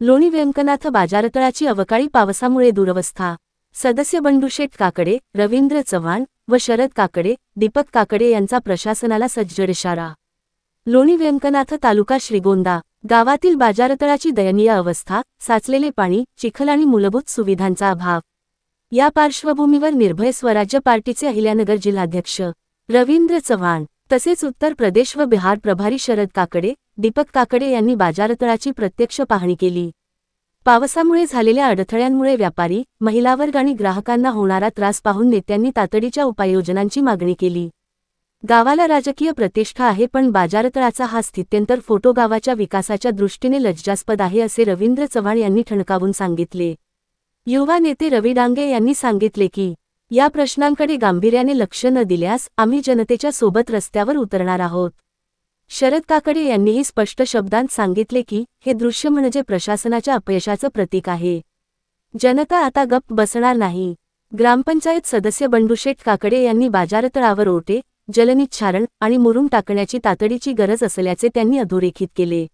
लोणी व्यंकनाथ बाजारतळाची अवकाळी पावसामुळे दुरवस्था। सदस्य बंडूशेठ काकडे, रवींद्र चव्हाण व शरद काकडे, दीपक काकडे यांचा प्रशासनाला सज्जड इशारा। लोणी व्यंकनाथ तालुका श्रीगोंदा गावातील बाजारतळाची दयनीय अवस्था, साचलेले पाणी, चिखल आणि मूलभूत सुविधांचा अभाव। या पार्श्वभूमीवर निर्भय स्वराज्य पार्टीचे अहिल्यानगर जिल्हाध्यक्ष रवींद्र चव्हाण तसेच उत्तर प्रदेश व बिहार प्रभारी शरद काकडे, दीपक काकडे यांनी बाजारतळाची प्रत्यक्ष पाहणी केली। पावसामुळे झालेल्या अडथळ्यांमुळे व्यापारी, महिलावर्ग आणि ग्राहकांना होणारा त्रास पाहून नेत्यांनी तातडीच्या उपाययोजनांची मागणी केली। गावाला राजकीय प्रतिष्ठा आहे, पण बाजारतळाचा हा स्थित्यंतर फोटो गावाच्या विकासाच्या दृष्टीने लज्जास्पद आहे, असे रवींद्र चव्हाण यांनी ठणकावून सांगितले। युवा नेते रवी डांगे यांनी सांगितले की या प्रश्नांकडे गांभीर्याने लक्ष न दिल्यास आम्ही जनतेच्या सोबत रस्त्यावर उतरणार आहोत। शरद काकडे यांनीही स्पष्ट शब्दांत सांगितले की हे दृश्य म्हणजे प्रशासनाच्या अपयशाचं प्रतीक आहे। जनता आता गप्प बसणार नाही। ग्रामपंचायत सदस्य बंडूशेठ काकडे यांनी बाजारतळावर ओटे, जलनिच्छारण आणि मुरुम टाकण्याची तातडीची गरज असल्याचे त्यांनी अधोरेखित केले।